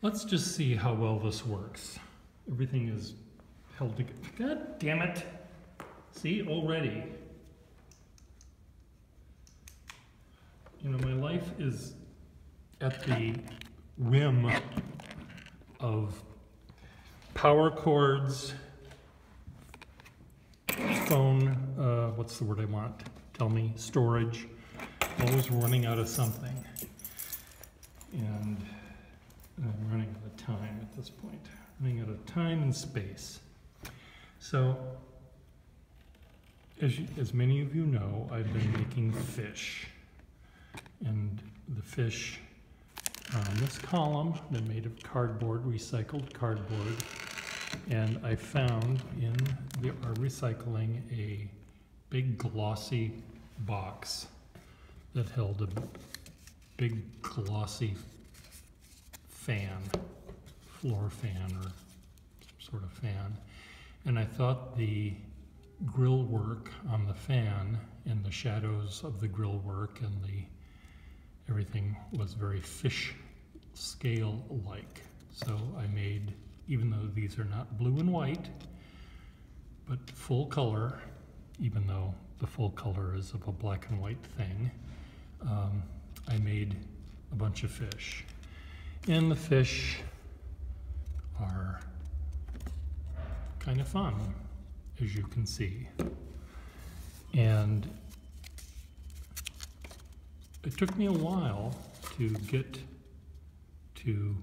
Let's just see how well this works. Everything is held together. God damn it. See, already. You know, my life is at the whim of power cords, phone, what's the word I want? Tell me, storage. Always running out of something. And I'm running out of time at this point. Running out of time and space. So, as many of you know, I've been making fish. And the fish on this column, they're made of cardboard, recycled cardboard. And I found in our recycling a big glossy box that held a big glossy fan, floor fan or some sort of fan. And I thought the grill work on the fan and the shadows of the grill work and everything was very fish scale like. So I made, even though these are not blue and white, but full color, even though the full color is of a black and white thing, I made a bunch of fish. And the fish are kind of fun, as you can see. And it took me a while to get to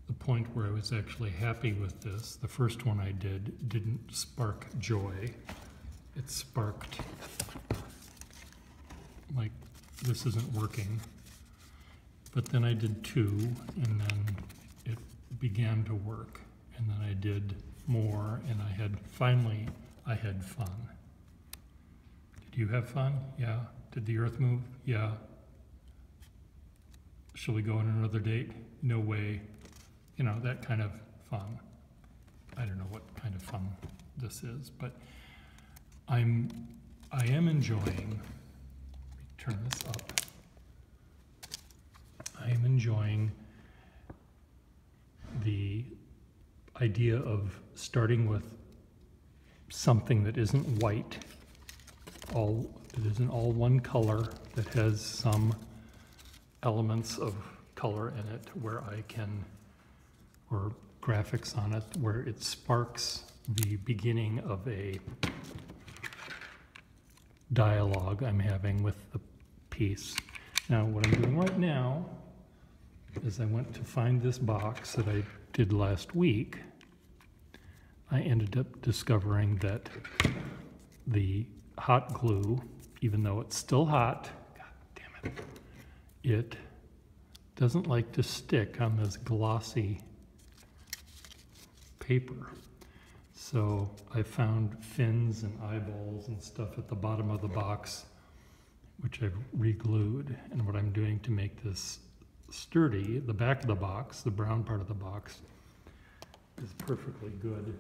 the point where I was actually happy with this. The first one I did didn't spark joy. It sparked like, this isn't working. But then I did two, and then it began to work. And then I did more, and finally I had fun. Did you have fun? Yeah. Did the earth move? Yeah. Shall we go on another date? No way. You know, that kind of fun. I don't know what kind of fun this is, but I am enjoying, let me turn this up. I am enjoying the idea of starting with something that isn't white, that isn't all one color, that has some elements of color in it where I can, or graphics on it, where it sparks the beginning of a dialogue I'm having with the piece. Now, what I'm doing right now is I went to find this box that I did last week. I ended up discovering that the hot glue, even though it's still hot, God damn it, it doesn't like to stick on this glossy paper. So I found fins and eyeballs and stuff at the bottom of the box, which I've re-glued. And what I'm doing to make this sturdy, the back of the box, the brown part of the box, is perfectly good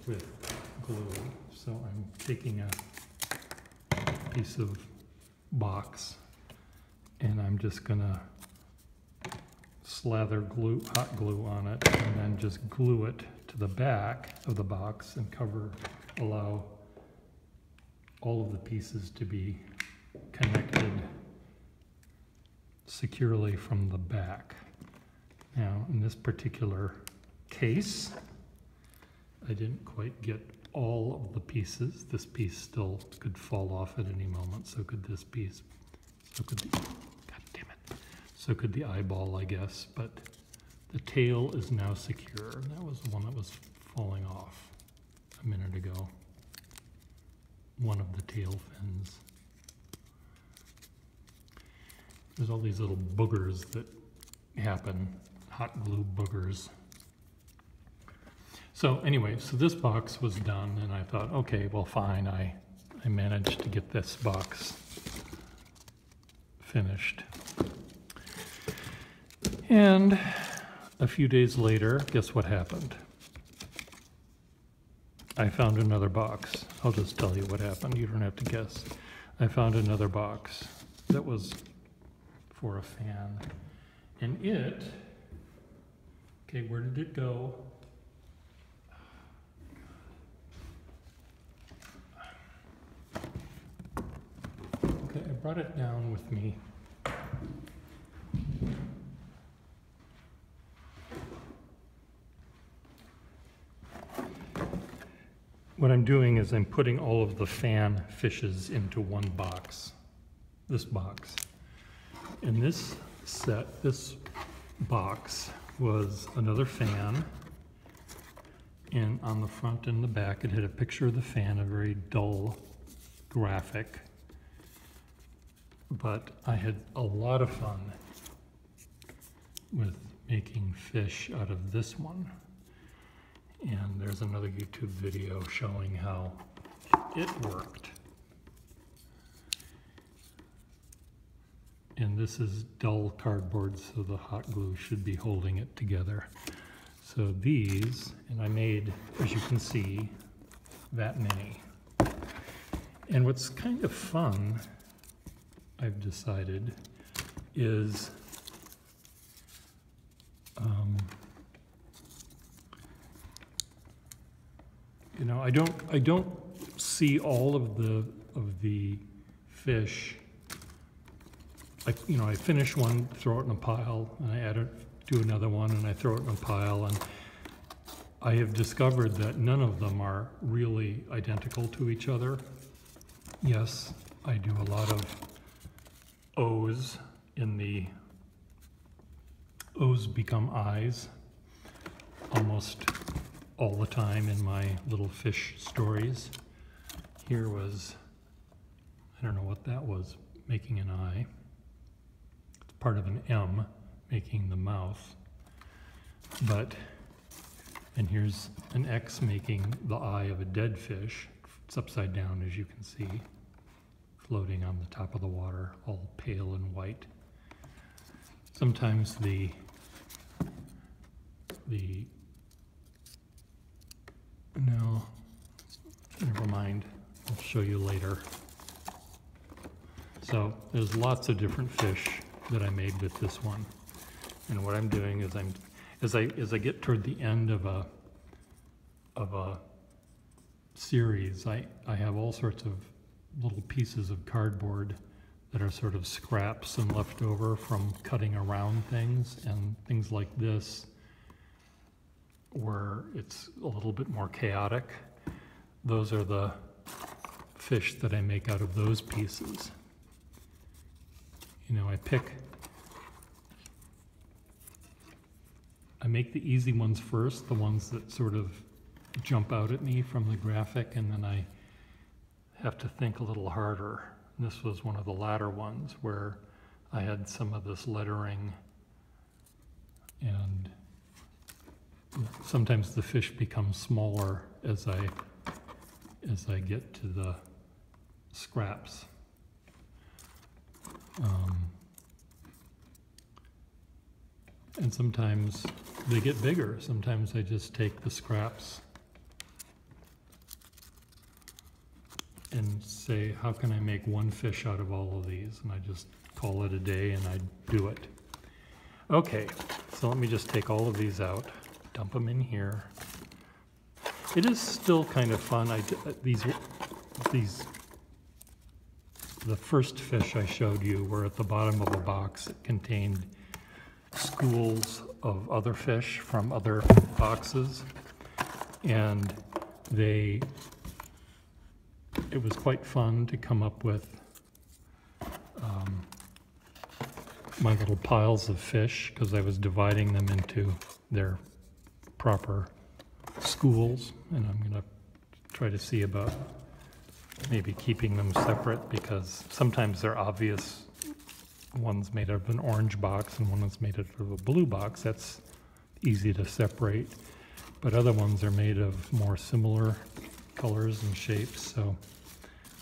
with glue. So I'm taking a piece of box and I'm just gonna slather hot glue on it, and then just glue it to the back of the box and allow all of the pieces to be connected securely from the back. Now, in this particular case, I didn't quite get all of the pieces. This piece still could fall off at any moment, so could this piece. So could the, God damn it. So could the eyeball, I guess, but the tail is now secure. That was the one that was falling off a minute ago. One of the tail fins. There's all these little boogers that happen, hot glue boogers. So anyway, so this box was done, and I thought, okay, well, fine, I managed to get this box finished. And a few days later, guess what happened? I found another box. I'll just tell you what happened. You don't have to guess. I found another box that was for a fan, and it Okay, where did it go? Okay, I brought it down with me. What I'm doing is I'm putting all of the fan fishes into one box, this box. And this set, this box was another fan, and on the front and the back it had a picture of the fan, a very dull graphic. But I had a lot of fun with making fish out of this one. And there's another YouTube video showing how it worked. And this is dull cardboard, so the hot glue should be holding it together. So these, and I made, as you can see, that many. And what's kind of fun, I've decided, is you know, I don't see all of the fish. I finish one, throw it in a pile, and I do another one, and I throw it in a pile, and I have discovered that none of them are really identical to each other. Yes, I do a lot of O's in the O's become I's almost all the time in my little fish stories. Here was, I don't know what that was, making an I. It's part of an M, making the mouth. And here's an X making the eye of a dead fish. It's upside down, as you can see, floating on the top of the water, all pale and white. Sometimes no, never mind, I'll show you later. So there's lots of different fish that I made with this one. And what I'm doing is as I get toward the end of a series, I have all sorts of little pieces of cardboard that are sort of scraps and left over from cutting around things, and things like this where it's a little bit more chaotic. Those are the fish that I make out of those pieces. You know, I make the easy ones first, the ones that sort of jump out at me from the graphic, and then I have to think a little harder. And this was one of the latter ones where I had some of this lettering, and sometimes the fish become smaller as I get to the scraps. And sometimes they get bigger. Sometimes I just take the scraps and say, how can I make one fish out of all of these? And I just call it a day and I do it. Okay, so let me just take all of these out, dump them in here. It is still kind of fun. The first fish I showed you were at the bottom of a box. It contained schools of other fish from other boxes, and it was quite fun to come up with my little piles of fish, because I was dividing them into their proper schools, and I'm going to try to see about maybe keeping them separate, because sometimes they're obvious. One's made out of an orange box and one is made out of a blue box. That's easy to separate. But other ones are made of more similar colors and shapes, so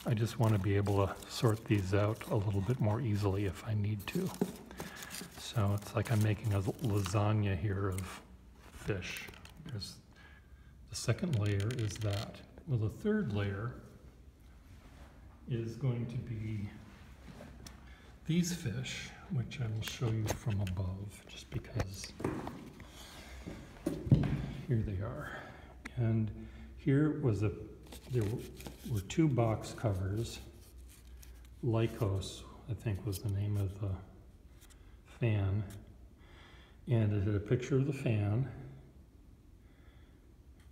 I just want to be able to sort these out a little bit more easily if I need to. So it's like I'm making a lasagna here of fish. There's the second layer is that. Well, the third layer is going to be these fish, which I will show you from above, just because here was there were two box covers. Lycos, I think, was the name of the fan. And it had a picture of the fan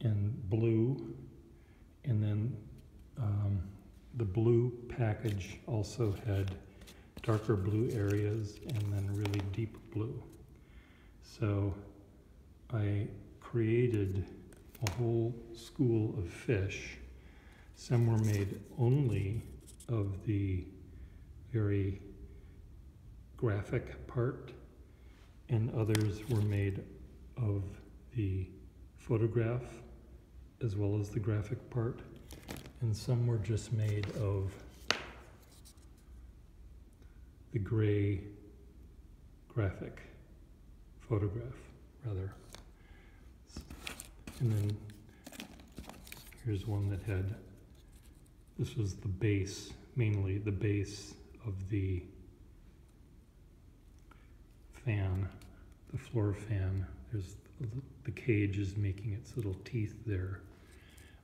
in blue, and then the blue package also had darker blue areas and then really deep blue. So I created a whole school of fish. Some were made only of the very graphic part, and others were made of the photograph as well as the graphic part, and some were just made of the gray graphic photograph, rather. And then here's one that had, this was the base, mainly the base of the fan, the floor fan. There's the cage is making its little teeth there.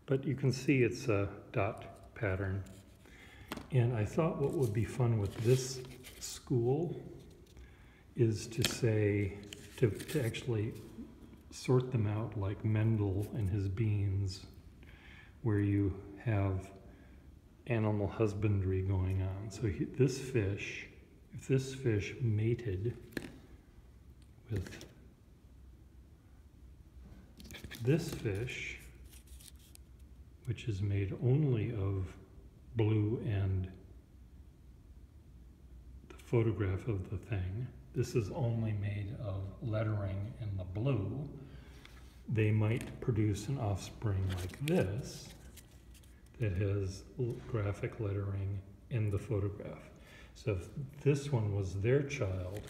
But you can see it's a dot pattern. And I thought what would be fun with this school is to say, to actually sort them out like Mendel and his beans, where you have animal husbandry going on. So this fish, if this fish mated with this fish, which is made only of blue and the photograph of the thing, this is only made of lettering in the blue, they might produce an offspring like this that has graphic lettering in the photograph. So if this one was their child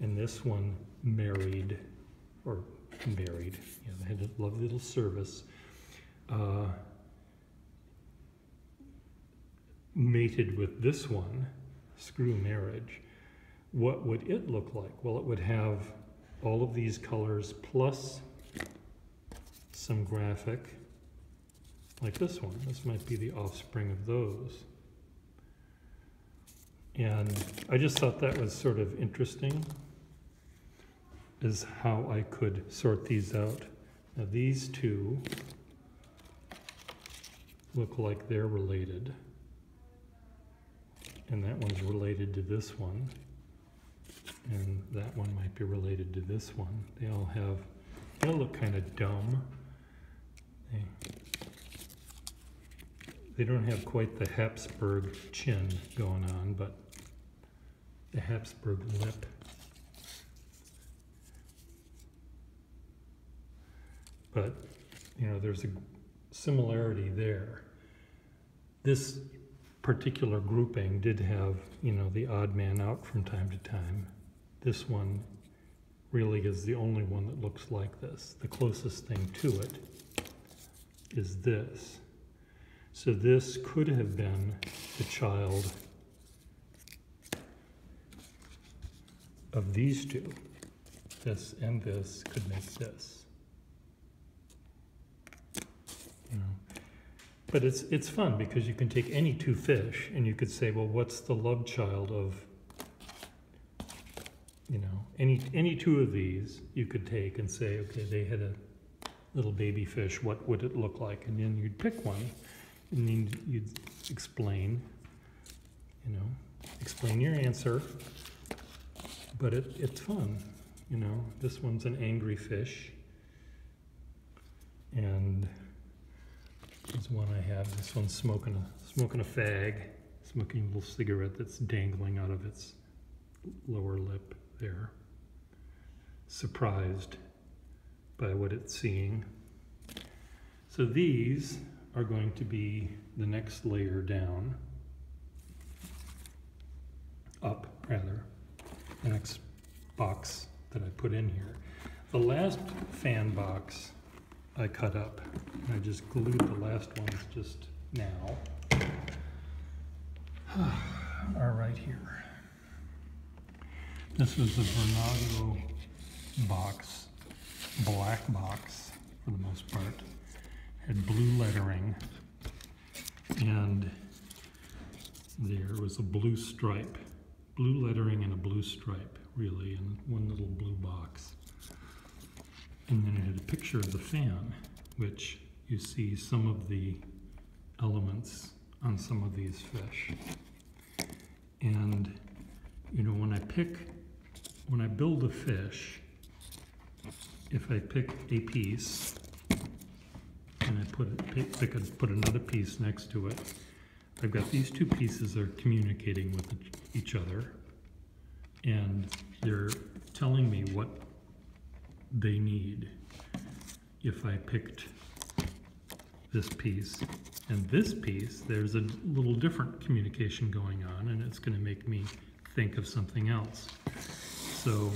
and this one married, they had a lovely little service, mated with this one, screw marriage, what would it look like? Well, it would have all of these colors plus some graphic, like this one. This might be the offspring of those. And I just thought that was sort of interesting, is how I could sort these out. Now these two look like they're related, and that one's related to this one, and that one might be related to this one. They all look kind of dumb. They don't have quite the Habsburg chin going on, but the Habsburg lip. But, you know, there's a similarity there. This particular grouping did have, you know, the odd man out from time to time. This one really is the only one that looks like this. The closest thing to it is this. So this could have been the child of these two. This and this could make this. You know. But it's fun because you can take any two fish and you could say, well, what's the love child of, you know, any two of these you could take and say, okay, they had a little baby fish, what would it look like? And then you'd pick one and then you'd explain, you know, explain your answer. But it's fun, you know. This one's an angry fish. And there's one I have. This one's smoking a fag, smoking a little cigarette that's dangling out of its lower lip there. Surprised by what it's seeing. So these are going to be the next layer down, up rather, the next box that I put in here. The last fan box I cut up. I just glued the last ones just now. Are right here. This was the Vernago box, black box for the most part. had blue lettering, and there was a blue stripe, blue lettering and a blue stripe, really, in one little blue box. And then it had a picture of the fan, which you see some of the elements on some of these fish. And, you know, when I build a fish, if I pick a piece and I put another piece next to it, I've got these two pieces that are communicating with each other, and they're telling me what they need. If I picked this piece and this piece, there's a little different communication going on, and it's going to make me think of something else. So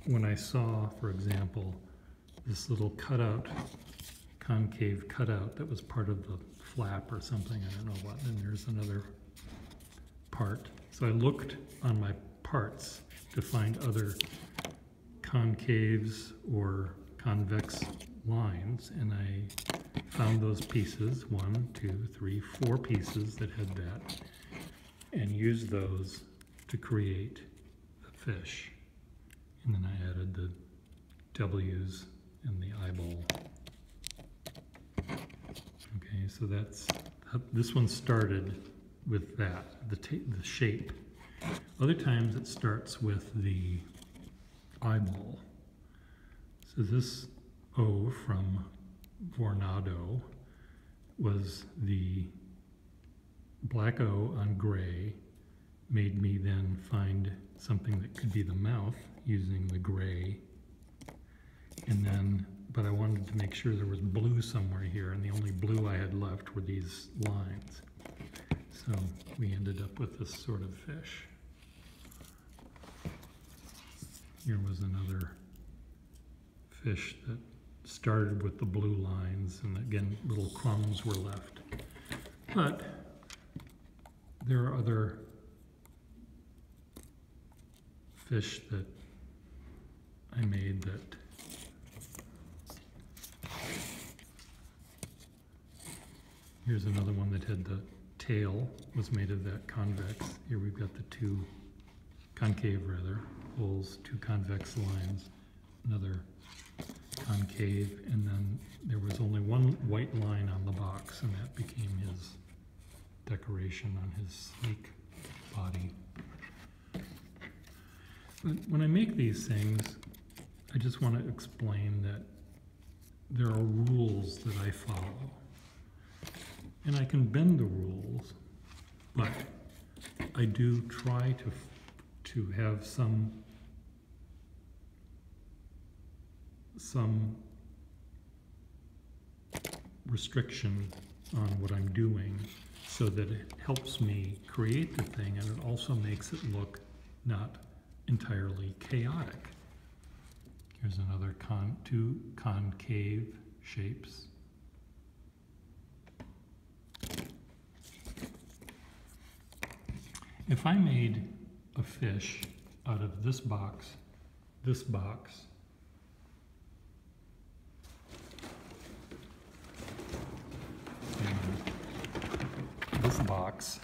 when I saw, for example, this little cutout, concave cutout that was part of the flap or something, I don't know what, and there's another part. So I looked on my parts to find other concaves or convex lines, and I found those pieces, 1, 2, 3, 4 pieces that had that, and used those to create the fish. And then I added the W's and the eyeball. Okay, so this one started with that, the shape. Other times it starts with the eyeball. So this O from Vornado was the black O on gray, made me then find something that could be the mouth using the gray. And then, but I wanted to make sure there was blue somewhere here, and the only blue I had left were these lines. So we ended up with this sort of fish. Here was another fish that started with the blue lines, and again, little crumbs were left. But there are other fish that I made that here's another one that had the tail, was made of that convex. Here we've got the two concave rather, holes, two convex lines, another concave, and then there was only one white line on the box, and that became his decoration on his sleek body. But when I make these things, I just want to explain that there are rules that I follow. And I can bend the rules, but I do try to have some restriction on what I'm doing so that it helps me create the thing, and it also makes it look not entirely chaotic. Here's another two concave shapes. If I made a fish out of this box, and this box,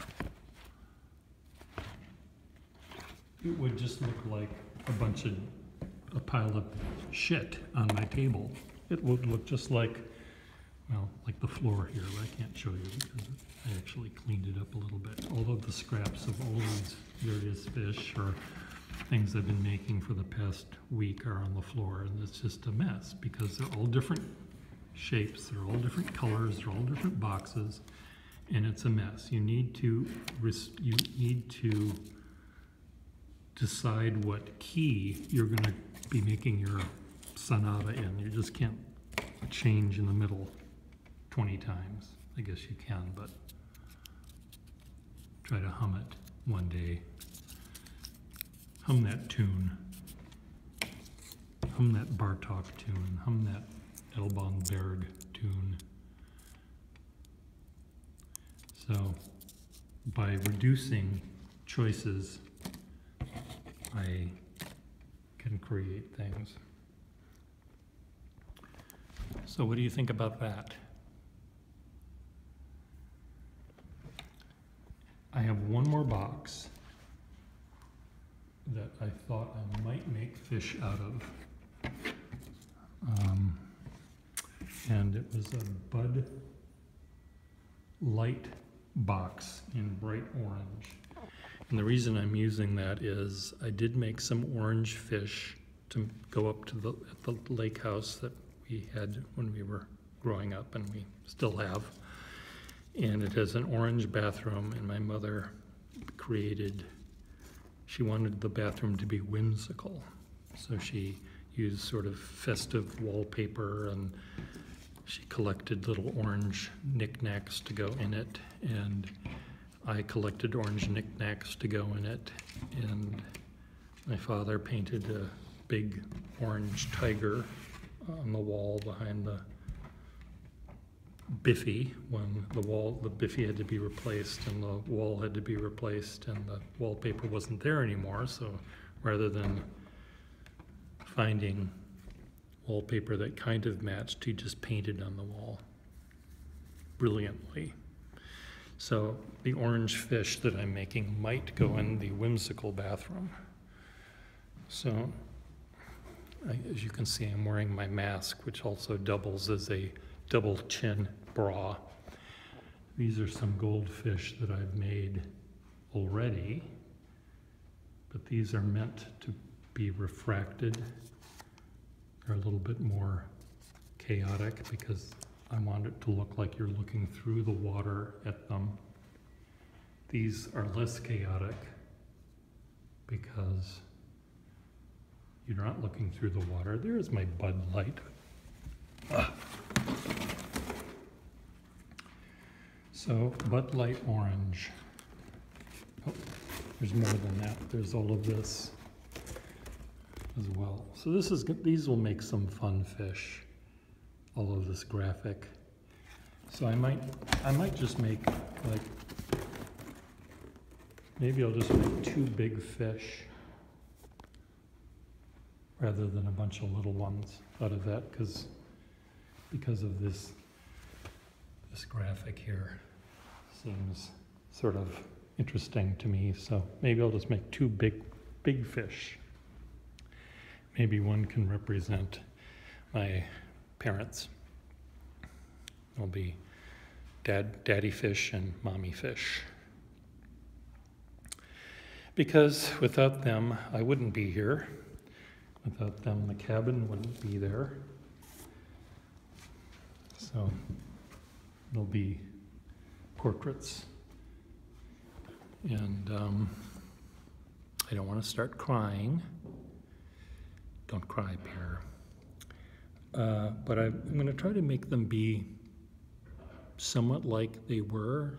it would just look like a pile of shit on my table. It would look just like, well, like the floor here. I can't show you because I actually cleaned it up a little bit. All of the scraps of all these various fish or things I've been making for the past week are on the floor, and it's just a mess because they're all different shapes, they're all different colors, they're all different boxes, and it's a mess. You need to decide what key you're going to be making your sonata in. You just can't change in the middle 20 times. I guess you can, but try to hum it one day. Hum that tune. Hum that Bartók tune. Hum that Alban Berg tune. So by reducing choices, I can create things. So what do you think about that? I have one more box that I thought I might make fish out of. And it was a Bud Light box in bright orange. And the reason I'm using that is I did make some orange fish to go up to the lake house that we had when we were growing up, and we still have. And it has an orange bathroom, and my mother she wanted the bathroom to be whimsical. So she used sort of festive wallpaper, and she collected little orange knickknacks to go in it, and I collected orange knickknacks to go in it, and my father painted a big orange tiger on the wall behind the Biffy when the Biffy had to be replaced and the wall had to be replaced and the wallpaper wasn't there anymore. So rather than finding wallpaper that kind of matched, he just painted on the wall brilliantly. So the orange fish that I'm making might go in the whimsical bathroom. So as you can see, I'm wearing my mask, which also doubles as a double chin bra. These are some goldfish that I've made already, but these are meant to be refracted. They're a little bit more chaotic because I want it to look like you're looking through the water at them. These are less chaotic because you're not looking through the water. There's my Bud Light. So Bud Light orange. Oh, there's more than that. There's all of this as well. So these will make some fun fish. All of this graphic. So I might just make maybe I'll just make 2 big fish rather than a bunch of little ones out of that because of this graphic here seems sort of interesting to me. So maybe I'll just make 2 big fish. Maybe one can represent my parents. It'll be daddy fish and mommy fish. Because without them, I wouldn't be here. Without them, the cabin wouldn't be there. So there'll be portraits. And I don't want to start crying. Don't cry, Pierre. But I'm going to try to make them be somewhat like they were.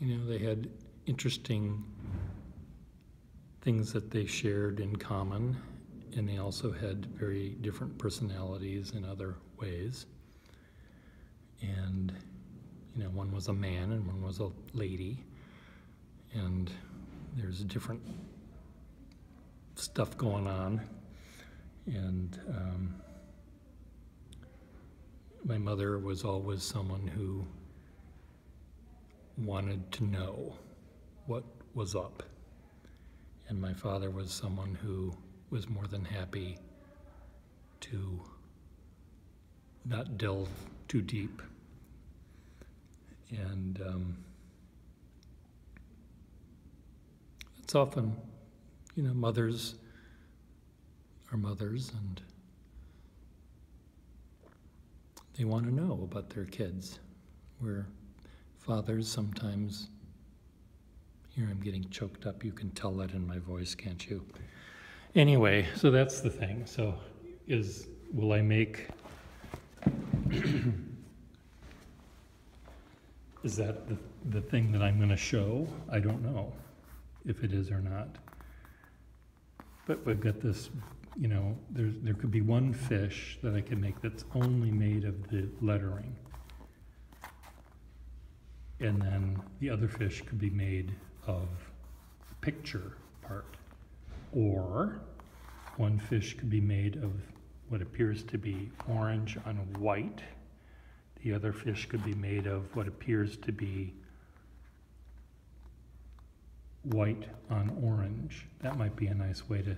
You know, they had interesting things that they shared in common, and they also had very different personalities in other ways. And, you know, one was a man and one was a lady, and there's different stuff going on. And my mother was always someone who wanted to know what was up. And my father was someone who was more than happy to not delve too deep. And it's often, you know, mothers are mothers and they want to know about their kids, where fathers sometimes, here I'm getting choked up, you can tell that in my voice, can't you? Anyway, so that's the thing. So will I make, is that the thing that I'm going to show? I don't know if it is or not. But we've got this, you know, there could be one fish that I can make that's only made of the lettering. And then the other fish could be made of the picture part. Or one fish could be made of what appears to be orange on white. The other fish could be made of what appears to be white on orange. That might be a nice way to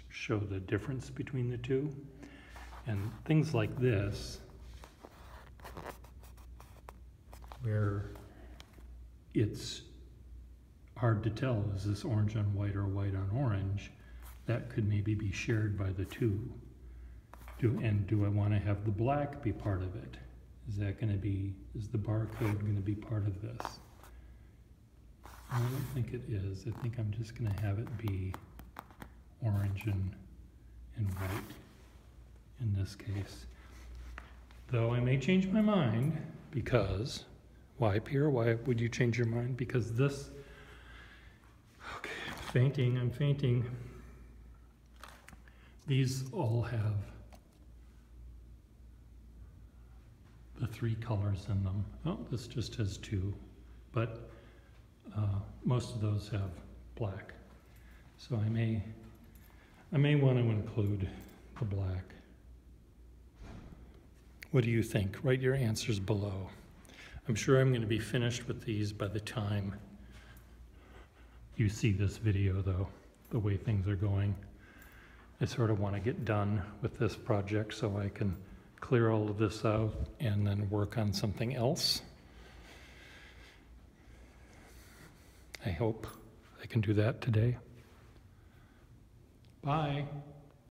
show the difference between the two. And things like this, where it's hard to tell, is this orange on white or white on orange, that could maybe be shared by the two. Do I want to have the black be part of it? Is the barcode going to be part of this? I don't think it is. I think I'm just going to have it be orange and white in this case. Though I may change my mind because, why, Pierre? Why would you change your mind? Because this, okay, I'm fainting. These all have the 3 colors in them. Oh, this just has 2, but most of those have black. So I may want to include the black. What do you think? Write your answers below. I'm sure I'm going to be finished with these by the time you see this video, though, the way things are going. I sort of want to get done with this project so I can clear all of this out and then work on something else. I hope I can do that today. Bye.